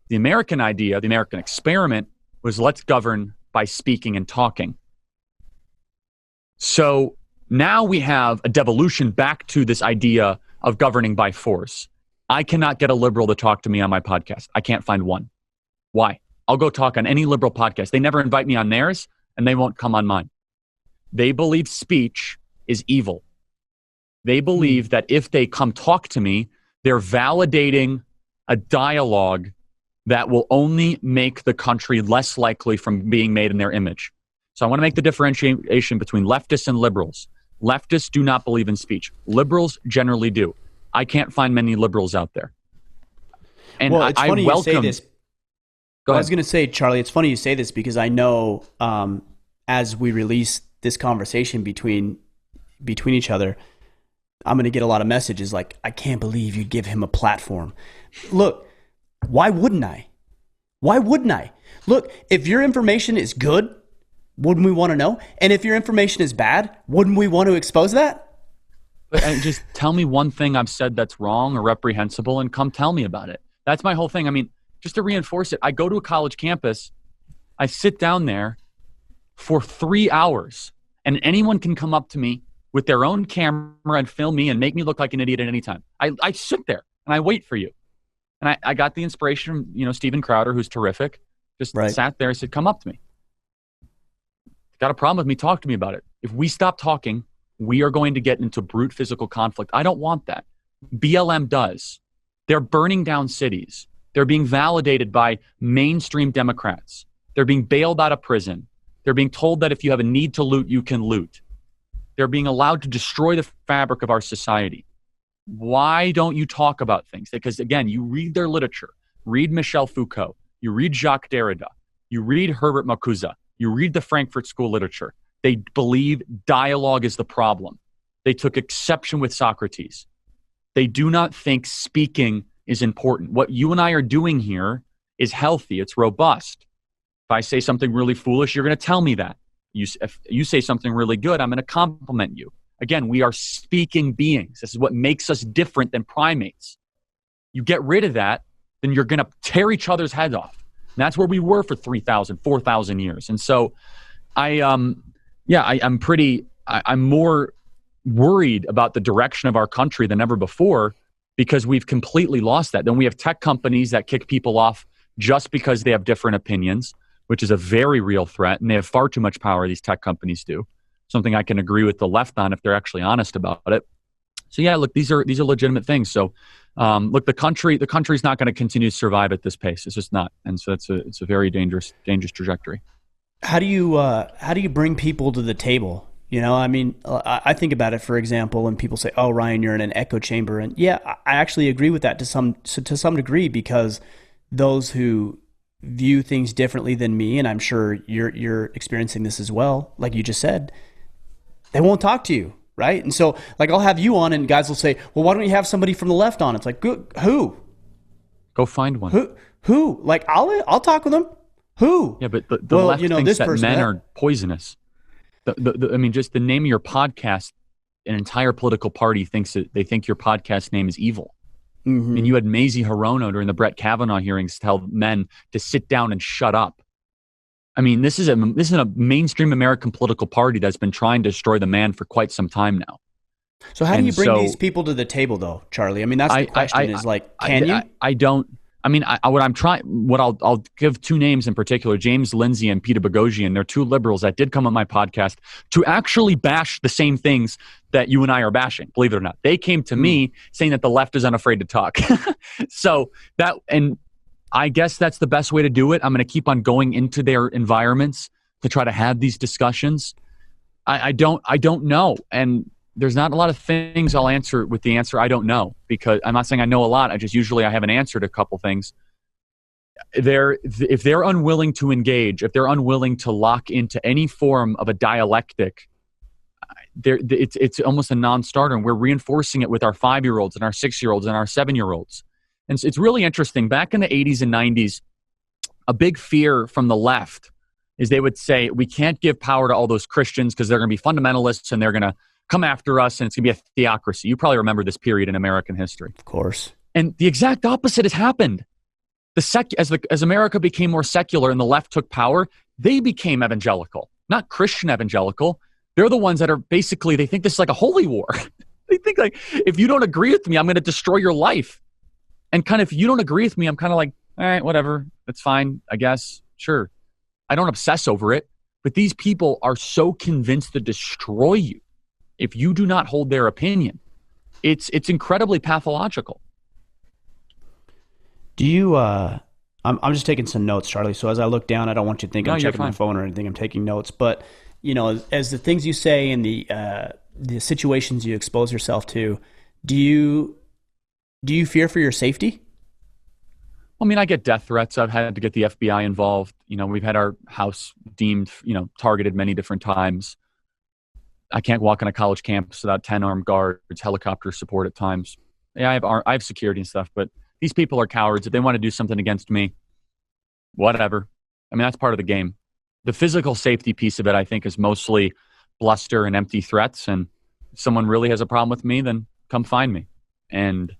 The American idea, the American experiment, was let's govern by speaking and talking. So now we have a devolution back to this idea of governing by force. I cannot get a liberal to talk to me on my podcast. I can't find one. Why? I'll go talk on any liberal podcast. They never invite me on theirs, and they won't come on mine. They believe speech is evil. They believe that if they come talk to me, they're validating a dialogue that will only make the country less likely from being made in their image. So I want to make the differentiation between leftists and liberals. Leftists do not believe in speech. Liberals generally do. I can't find many liberals out there. And well, it's funny you say this. Go ahead. I was going to say, Charlie, it's funny you say this because I know as we release this conversation between each other, I'm going to get a lot of messages like, I can't believe you'd give him a platform. Look, why wouldn't I? Why wouldn't I? Look, if your information is good, wouldn't we want to know? And if your information is bad, wouldn't we want to expose that? And just tell me one thing I've said that's wrong or reprehensible and come tell me about it. That's my whole thing. I mean, just to reinforce it, I go to a college campus, I sit down there for 3 hours, and anyone can come up to me with their own camera and film me and make me look like an idiot at any time. I sit there and I wait for you. And I got the inspiration from, Steven Crowder, who's terrific, just sat there and said, come up to me. Got a problem with me, talk to me about it. If we stop talking, we are going to get into brute physical conflict. I don't want that. BLM does. They're burning down cities. They're being validated by mainstream Democrats. They're being bailed out of prison. They're being told that if you have a need to loot, you can loot. They're being allowed to destroy the fabric of our society. Why don't you talk about things? Because again, you read their literature, read Michel Foucault, you read Jacques Derrida, you read Herbert Marcuse, you read the Frankfurt School literature. They believe dialogue is the problem. They took exception with Socrates. They do not think speaking is important. What you and I are doing here is healthy. It's robust. If I say something really foolish, you're going to tell me that. If you say something really good, I'm going to compliment you. Again, we are speaking beings. This is what makes us different than primates. You get rid of that, then you're going to tear each other's heads off. And that's where we were for 3,000, 4,000 years. And so I'm more worried about the direction of our country than ever before because we've completely lost that. Then we have tech companies that kick people off just because they have different opinions, which is a very real threat. And they have far too much power, these tech companies do. Something I can agree with the left on if they're actually honest about it. So yeah, look, these are legitimate things. So look, the country's not going to continue to survive at this pace. It's just not. And so it's a very dangerous trajectory. How do you bring people to the table? I mean, I think about it, for example, when people say, "Oh, Ryan, you're in an echo chamber," and yeah, I actually agree with that to some degree, because those who view things differently than me, and I'm sure you're experiencing this as well, like you just said, they won't talk to you, right? And so, like, I'll have you on, and guys will say, "Well, why don't you have somebody from the left on?" It's like, good, who? Go find one. Who? Like, I'll talk with them. Who? Yeah, but the Well, left thinks this that person. men are poisonous. I mean, just the name of your podcast, an entire political party thinks that they think your podcast name is evil. Mm-hmm. And you had Mazie Hirono during the Brett Kavanaugh hearings tell men to sit down and shut up. I mean, this is a mainstream American political party that's been trying to destroy the man for quite some time now. So how do you bring these people to the table, though, Charlie? I mean, that's the question. Can you? I don't. I mean, I'll give two names in particular, James Lindsay and Peter Boghossian. They're two liberals that did come on my podcast to actually bash the same things that you and I are bashing, believe it or not. They came to me saying that the left is unafraid to talk. And I guess that's the best way to do it. I'm going to keep on going into their environments to try to have these discussions. I don't know. And there's not a lot of things I'll answer with the answer I don't know, because I'm not saying I know a lot. I have an answer to a couple things. If they're unwilling to engage, if they're unwilling to lock into any form of a dialectic, it's almost a non-starter. And we're reinforcing it with our 5-year-olds and our 6-year-olds and our 7-year-olds. And it's really interesting. Back in the 80s and 90s, a big fear from the left is they would say, we can't give power to all those Christians because they're going to be fundamentalists and they're going to come after us, and it's going to be a theocracy. You probably remember this period in American history. Of course. And the exact opposite has happened. As America became more secular and the left took power, they became evangelical, not Christian evangelical. They're the ones that are basically, they think this is like a holy war. They think like, if you don't agree with me, I'm going to destroy your life. And kind of, if you don't agree with me, I'm kind of like, all right, whatever. That's fine, I guess. Sure. I don't obsess over it. But these people are so convinced to destroy you if you do not hold their opinion. It's incredibly pathological. Do you I'm just taking some notes, Charlie, so as I look down, I don't want you to think I'm checking my phone or anything. I'm taking notes. But as the things you say and the situations you expose yourself to, do you fear for your safety? I mean, I get death threats. I've had to get the FBI involved. We've had our house deemed, targeted many different times. I can't walk on a college campus without 10 armed guards, helicopter support at times. Yeah, I have security and stuff, but these people are cowards. If they want to do something against me, whatever. I mean, that's part of the game. The physical safety piece of it, I think, is mostly bluster and empty threats. And if someone really has a problem with me, then come find me. And,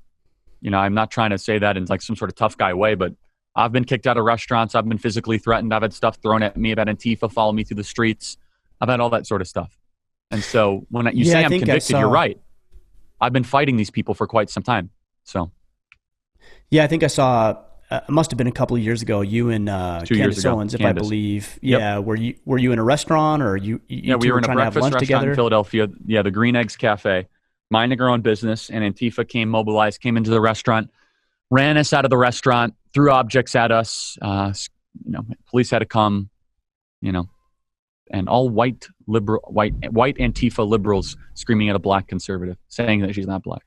I'm not trying to say that in like some sort of tough guy way, but I've been kicked out of restaurants. I've been physically threatened. I've had stuff thrown at me. I've had Antifa follow me through the streets. I've had all that sort of stuff. And so when you say I'm convicted, you're right. I've been fighting these people for quite some time. So, yeah, I think I saw. It must have been a couple of years ago. You and Candace Owens, if I believe. Yep. Yeah, were you in a restaurant or you? Yeah, we were in a breakfast restaurant together in Philadelphia. Yeah, the Green Eggs Cafe, minding our own business, and Antifa came into the restaurant, ran us out of the restaurant, threw objects at us. Police had to come. And all white Antifa liberals screaming at a black conservative, saying that she's not black.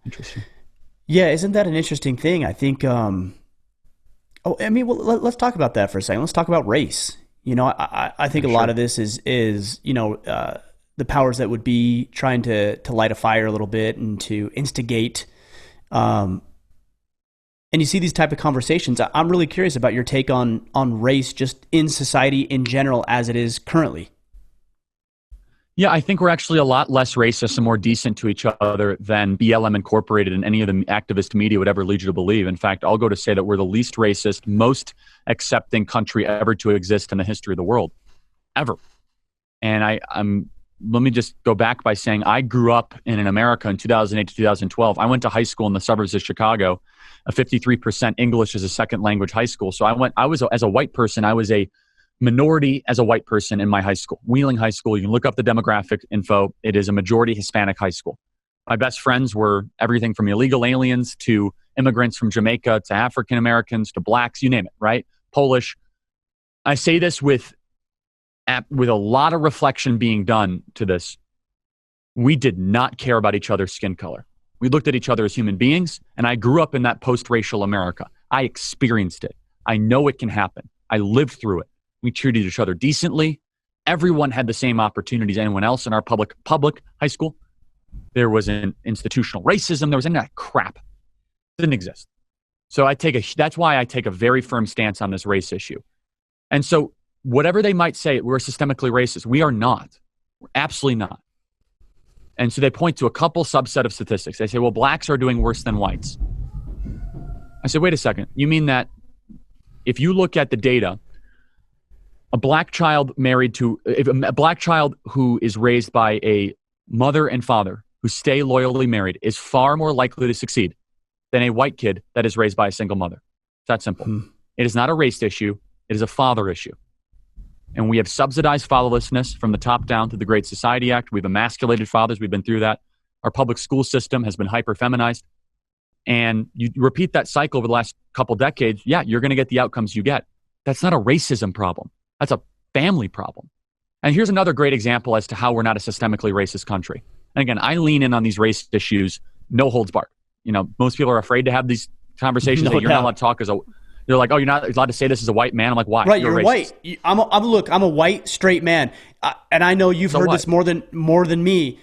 Interesting. Yeah, isn't that an interesting thing? I think. Let's talk about that for a second. Let's talk about race. I think a lot of this is the powers that would be trying to light a fire a little bit and to instigate. And you see these type of conversations. I'm really curious about your take on race just in society in general as it is currently. Yeah, I think we're actually a lot less racist and more decent to each other than BLM Incorporated and any of the activist media would ever lead you to believe. In fact, I'll go to say that we're the least racist, most accepting country ever to exist in the history of the world, ever. And let me just go back by saying I grew up in America in 2008 to 2012. I went to high school in the suburbs of Chicago, a 53% English as a second language high school. So as a white person, I was a minority as a white person in my high school, Wheeling High School. You can look up the demographic info. It is a majority Hispanic high school. My best friends were everything from illegal aliens to immigrants from Jamaica to African Americans to blacks, you name it, right? Polish. I say this with with a lot of reflection being done to this, we did not care about each other's skin color. We looked at each other as human beings, and I grew up in that post-racial America. I experienced it. I know it can happen. I lived through it. We treated each other decently. Everyone had the same opportunities as anyone else in our public high school. There was an institutional racism. There was any of that crap. It didn't exist. So that's why I take a very firm stance on this race issue. And so whatever they might say, we're systemically racist. We are not. We're absolutely not. And so they point to a couple subset of statistics. They say, well, blacks are doing worse than whites. I said, wait a second. You mean that if you look at the data, a black child who is raised by a mother and father who stay loyally married is far more likely to succeed than a white kid that is raised by a single mother. It's that simple. It is not a race issue. It is a father issue. And we have subsidized fatherlessness from the top down through the Great Society Act. We've emasculated fathers. We've been through that. Our public school system has been hyper-feminized. And you repeat that cycle over the last couple decades, yeah, you're going to get the outcomes you get. That's not a racism problem. That's a family problem. And here's another great example as to how we're not a systemically racist country. And again, I lean in on these race issues, no holds barred. You know, most people are afraid to have these conversations. You're not allowed to talk they're like, oh, you're not allowed to say this as a white man. I'm like, why? Right, you're white. I'm a white straight man, and I know you've heard this more than me.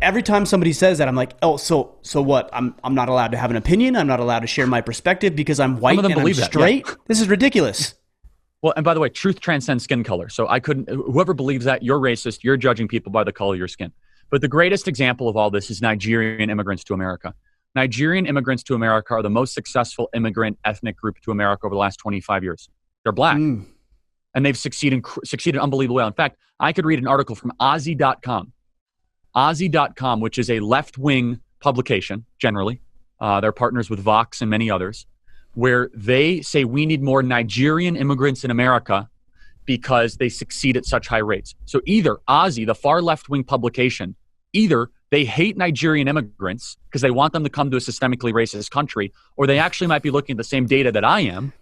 Every time somebody says that, I'm like, oh, so what? I'm not allowed to have an opinion. I'm not allowed to share my perspective because I'm white and I'm straight. Yeah. This is ridiculous. Well, and by the way, truth transcends skin color. So whoever believes that, you're racist. You're judging people by the color of your skin. But the greatest example of all this is Nigerian immigrants to America. Nigerian immigrants to America are the most successful immigrant ethnic group to America over the last 25 years. They're black. And they've succeeded unbelievably well. In fact, I could read an article from Aussie.com. Aussie.com, which is a left-wing publication, generally. They're partners with Vox and many others, where they say we need more Nigerian immigrants in America because they succeed at such high rates. So either Aussie, the far left-wing publication, either they hate Nigerian immigrants because they want them to come to a systemically racist country, or they actually might be looking at the same data that I am,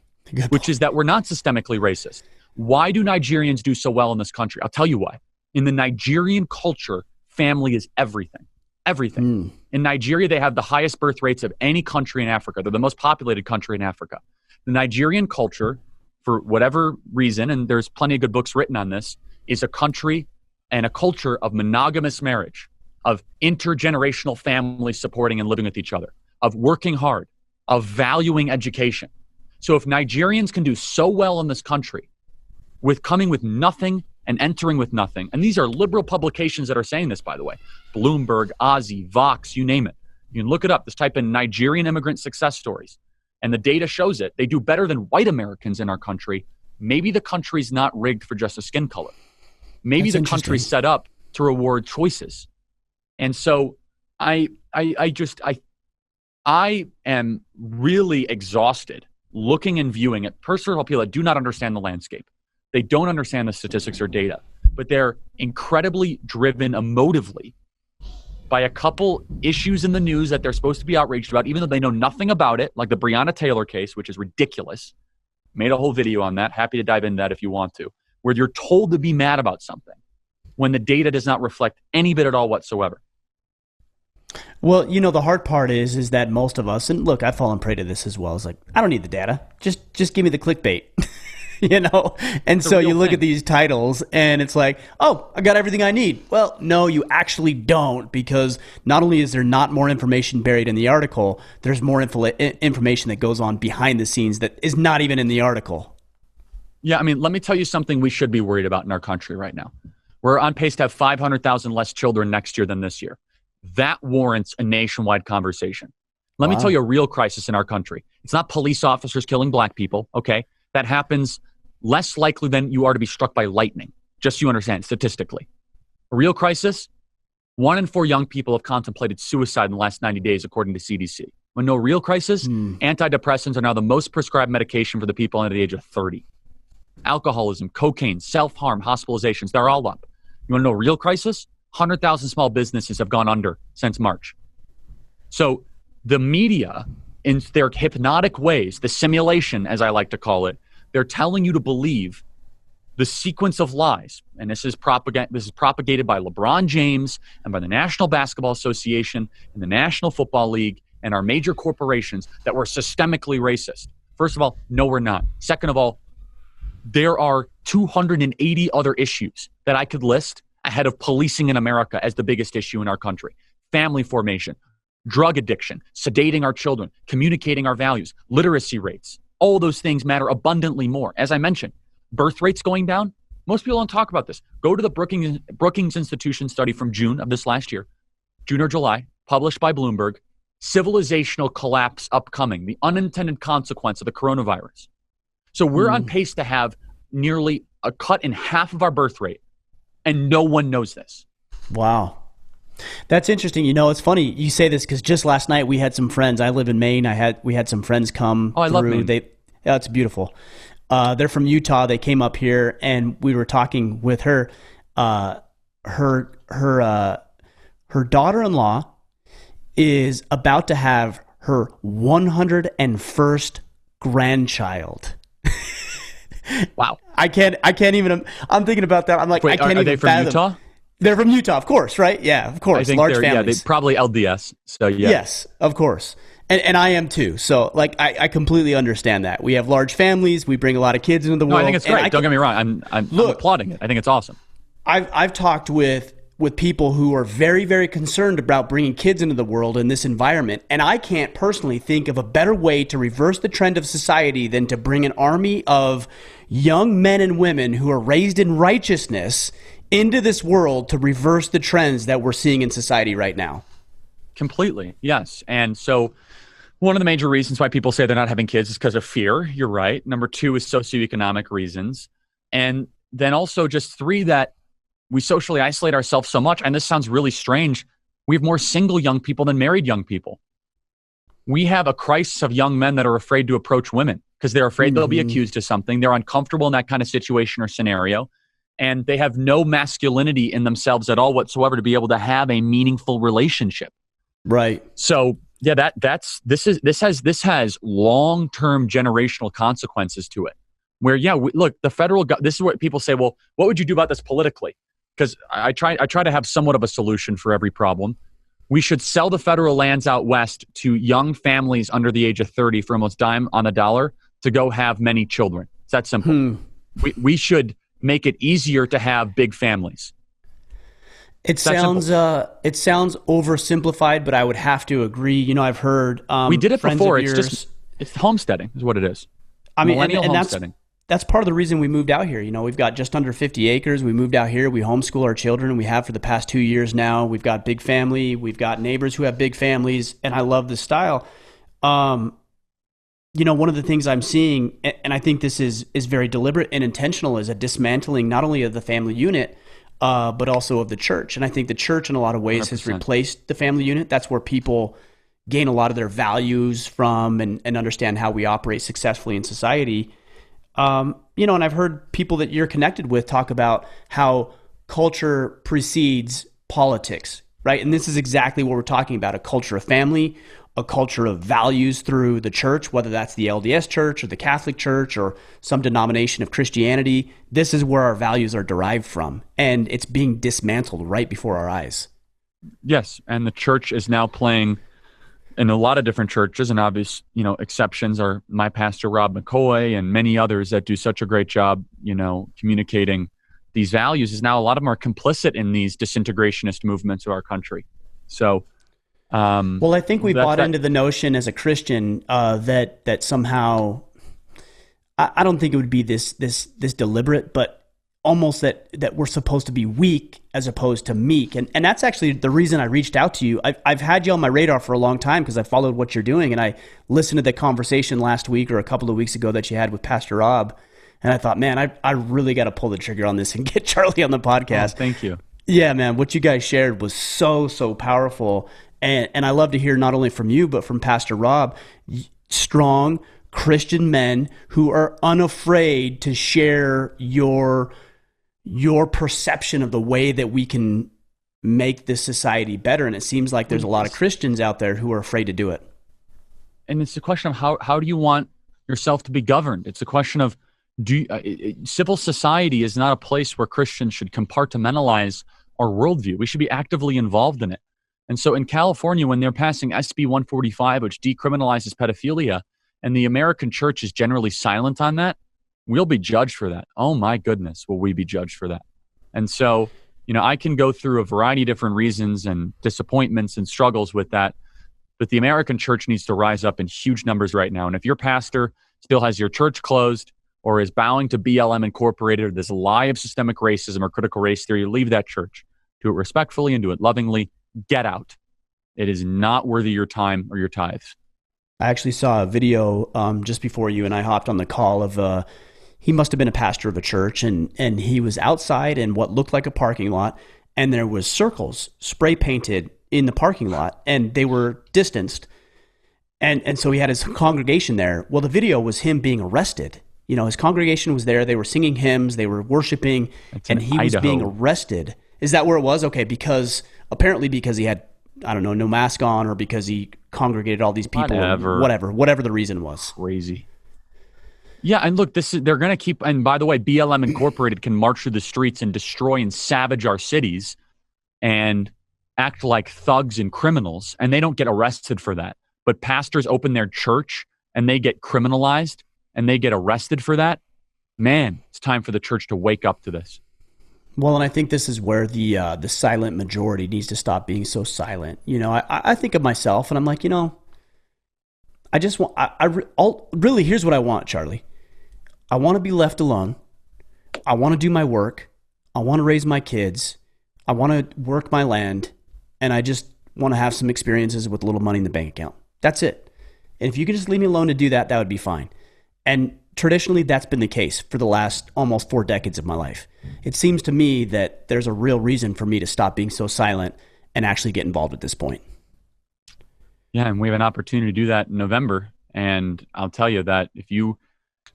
which is that we're not systemically racist. Why do Nigerians do so well in this country? I'll tell you why. In the Nigerian culture, family is everything. Everything. In Nigeria, they have the highest birth rates of any country in Africa. They're the most populated country in Africa. The Nigerian culture, for whatever reason, and there's plenty of good books written on this, is a country and a culture of monogamous marriage, of intergenerational families supporting and living with each other, of working hard, of valuing education. So if Nigerians can do so well in this country with coming with nothing and entering with nothing, and these are liberal publications that are saying this, by the way, Bloomberg, Aussie, Vox, you name it. You can look it up. Just type in Nigerian immigrant success stories. And the data shows it. They do better than white Americans in our country. Maybe the country's not rigged for just a skin color. Maybe the country's set up to reward choices. And so I am really exhausted looking and viewing at personal people that do not understand the landscape. They don't understand the statistics or data, but they're incredibly driven emotively by a couple issues in the news that they're supposed to be outraged about, even though they know nothing about it, like the Breonna Taylor case, which is ridiculous. Made a whole video on that. Happy to dive into that if you want to, where you're told to be mad about something when the data does not reflect any bit at all whatsoever. Well, you know, the hard part is that most of us, and look, I've fallen prey to this as well. It's like, I don't need the data. Just give me the clickbait, you know? And so you look at these titles and it's like, oh, I got everything I need. Well, no, you actually don't, because not only is there not more information buried in the article, there's more information that goes on behind the scenes that is not even in the article. Yeah, I mean, let me tell you something we should be worried about in our country right now. We're on pace to have 500,000 less children next year than this year. That warrants a nationwide conversation. Let me tell you a real crisis in our country. It's not police officers killing black people, okay? That happens less likely than you are to be struck by lightning, just so you understand, statistically. A real crisis, 1 in 4 young people have contemplated suicide in the last 90 days, according to CDC. When no real crisis, antidepressants are now the most prescribed medication for the people under the age of 30. Alcoholism, cocaine, self-harm, hospitalizations, they're all up. You want to know a real crisis? 100,000 small businesses have gone under since March. So the media, in their hypnotic ways, the simulation, as I like to call it, they're telling you to believe the sequence of lies, and this is propagated by LeBron James and by the National Basketball Association and the National Football League and our major corporations, that we're systemically racist. First of all, no, we're not. Second of all, there are 280 other issues that I could list ahead of policing in America as the biggest issue in our country. Family formation, drug addiction, sedating our children, communicating our values, literacy rates. All those things matter abundantly more. As I mentioned, birth rates going down. Most people don't talk about this. Go to the Brookings Institution study from June of this last year, June or July, published by Bloomberg. Civilizational collapse upcoming, the unintended consequence of the coronavirus. So we're on pace to have nearly a cut in half of our birth rate, and no one knows this. Wow. That's interesting. You know, it's funny you say this because just last night we had some friends. I live in Maine. We had some friends come through. I love Maine. It's beautiful. They're from Utah. They came up here, and we were talking with her. Her daughter-in-law is about to have her 101st grandchild. Wow. I can't even, I'm thinking about that. I'm like, wait, I can't even are they from fathom. Utah? They're from Utah, of course, right? Yeah, of course. I think large they're, families. Yeah, they probably LDS. So yeah. Yes, of course. And I am too. So like, I completely understand that. We have large families. We bring a lot of kids into the world. I think it's great. Don't get me wrong. I'm applauding it. I think it's awesome. I've talked with people who are very, very concerned about bringing kids into the world in this environment. And I can't personally think of a better way to reverse the trend of society than to bring an army of young men and women who are raised in righteousness into this world to reverse the trends that we're seeing in society right now. Completely. Yes. And so one of the major reasons why people say they're not having kids is because of fear. You're right. Number two is socioeconomic reasons. And then also just three, that we socially isolate ourselves so much. And this sounds really strange. We have more single young people than married young people. We have a crisis of young men that are afraid to approach women because they're afraid they'll be accused of something. They're uncomfortable in that kind of situation or scenario. And they have no masculinity in themselves at all whatsoever to be able to have a meaningful relationship. Right. So yeah, this has long-term generational consequences to it. Where look, the federal this is what people say. Well, what would you do about this politically? Because I try to have somewhat of a solution for every problem. We should sell the federal lands out west to young families under the age of 30 for almost dime on the dollar to go have many children. It's that simple. We should make it easier to have big families. It sounds oversimplified, but I would have to agree. You know, I've heard we did it before. It's homesteading is what it is. I mean, millennial and homesteading. That's part of the reason we moved out here. You know, we've got just under 50 acres. We moved out here. We homeschool our children, and we have for the past 2 years now. We've got big family. We've got neighbors who have big families, and I love this style. You know, one of the things I'm seeing, and I think this is very deliberate and intentional, is a dismantling not only of the family unit, but also of the church. And I think the church in a lot of ways 100%. has replaced the family unit. That's where people gain a lot of their values from and understand how we operate successfully in society. You know, and I've heard people that you're connected with talk about how culture precedes politics, right? And this is exactly what we're talking about, a culture of family, a culture of values through the church, whether that's the LDS church or the Catholic church or some denomination of Christianity. This is where our values are derived from, and it's being dismantled right before our eyes. Yes, and the church is now playing in a lot of different churches, and obvious, exceptions are my pastor, Rob McCoy, and many others that do such a great job, communicating these values. Is now a lot of them are complicit in these disintegrationist movements of our country. So, well, I think we bought into the notion as a Christian that somehow, I don't think it would be this deliberate, but almost that we're supposed to be weak as opposed to meek. And that's actually the reason I reached out to you. I've had you on my radar for a long time because I followed what you're doing, and I listened to the conversation last week or a couple of weeks ago that you had with Pastor Rob. And I thought, man, I really got to pull the trigger on this and get Charlie on the podcast. Oh, thank you. Yeah, man, what you guys shared was so powerful. And I love to hear not only from you, but from Pastor Rob, strong Christian men who are unafraid to share your perception of the way that we can make this society better. And it seems like there's a lot of Christians out there who are afraid to do it. And it's a question of how do you want yourself to be governed? It's a question of, Civil society is not a place where Christians should compartmentalize our worldview. We should be actively involved in it. And so in California, when they're passing SB 145, which decriminalizes pedophilia, and the American church is generally silent on that, we'll be judged for that. Oh my goodness, will we be judged for that? And so, I can go through a variety of different reasons and disappointments and struggles with that, but the American church needs to rise up in huge numbers right now. And if your pastor still has your church closed or is bowing to BLM Incorporated or this lie of systemic racism or critical race theory, leave that church. Do it respectfully and do it lovingly. Get out. It is not worthy your time or your tithes. I actually saw a video just before you and I hopped on the call of he must have been a pastor of a church, and he was outside in what looked like a parking lot, and there was circles spray painted in the parking lot, and they were distanced. And so he had his congregation there. Well, the video was him being arrested. His congregation was there. They were singing hymns. They were worshiping, and he was being arrested. Is that where it was? Okay, because he had, I don't know, no mask on, or because he congregated all these people, or whatever the reason was. Crazy. Yeah, and look, they're going to keep, and by the way, BLM Incorporated can march through the streets and destroy and savage our cities and act like thugs and criminals, and they don't get arrested for that. But pastors open their church and they get criminalized and they get arrested for that. Man, it's time for the church to wake up to this. Well, and I think this is where the silent majority needs to stop being so silent. I think of myself and I'm like, I just want, really, here's what I want, Charlie. I want to be left alone. I want to do my work. I want to raise my kids. I want to work my land. And I just want to have some experiences with a little money in the bank account. That's it. And if you could just leave me alone to do that, that would be fine. And traditionally, that's been the case for the last almost 4 decades of my life. It seems to me that there's a real reason for me to stop being so silent and actually get involved at this point. Yeah, and we have an opportunity to do that in November. And I'll tell you that if you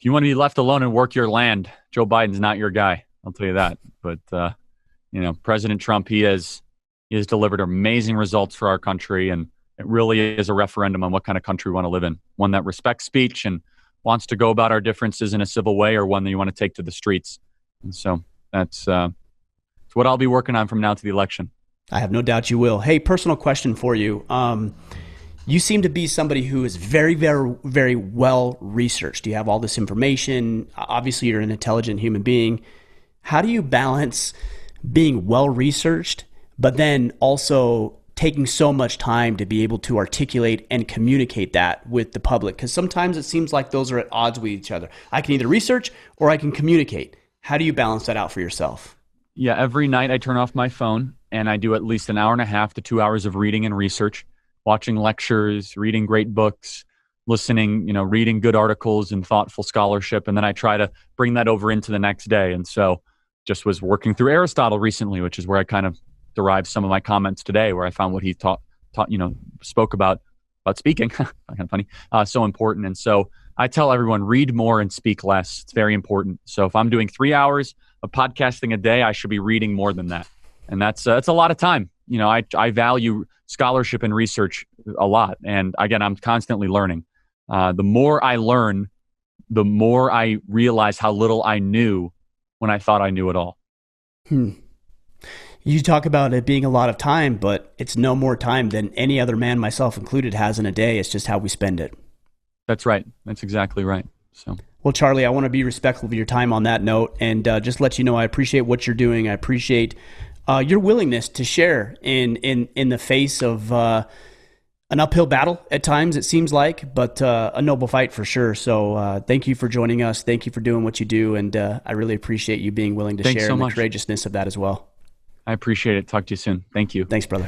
want to be left alone and work your land, Joe Biden's not your guy. I'll tell you that. But President Trump, he has delivered amazing results for our country, and it really is a referendum on what kind of country we want to live in. One that respects speech and wants to go about our differences in a civil way, or one that you want to take to the streets. And so that's what I'll be working on from now to the election. I have no doubt you will. Hey, personal question for you. You seem to be somebody who is very, very, very well researched. You have all this information. Obviously, you're an intelligent human being. How do you balance being well researched, but then also taking so much time to be able to articulate and communicate that with the public? Because sometimes it seems like those are at odds with each other. I can either research or I can communicate. How do you balance that out for yourself? Yeah, every night I turn off my phone and I do at least an hour and a half to 2 hours of reading and research, watching lectures, reading great books, listening, reading good articles and thoughtful scholarship. And then I try to bring that over into the next day. And so just was working through Aristotle recently, which is where I kind of derived some of my comments today, where I found what he spoke about speaking, kind of funny, so important. And so I tell everyone, read more and speak less. It's very important. So if I'm doing 3 hours of podcasting a day, I should be reading more than that. And that's a lot of time. I value scholarship and research a lot. And again, I'm constantly learning. The more I learn, the more I realize how little I knew when I thought I knew it all. You talk about it being a lot of time, but it's no more time than any other man, myself included, has in a day. It's just how we spend it. That's right. That's exactly right. So, well, Charlie, I want to be respectful of your time on that note, and just let you know I appreciate what you're doing. I appreciate your willingness to share in the face of an uphill battle at times, it seems like, but a noble fight for sure. So thank you for joining us. Thank you for doing what you do, and I really appreciate you being willing to share the courageousness of that as well. I appreciate it. Talk to you soon. Thank you. Thanks, brother.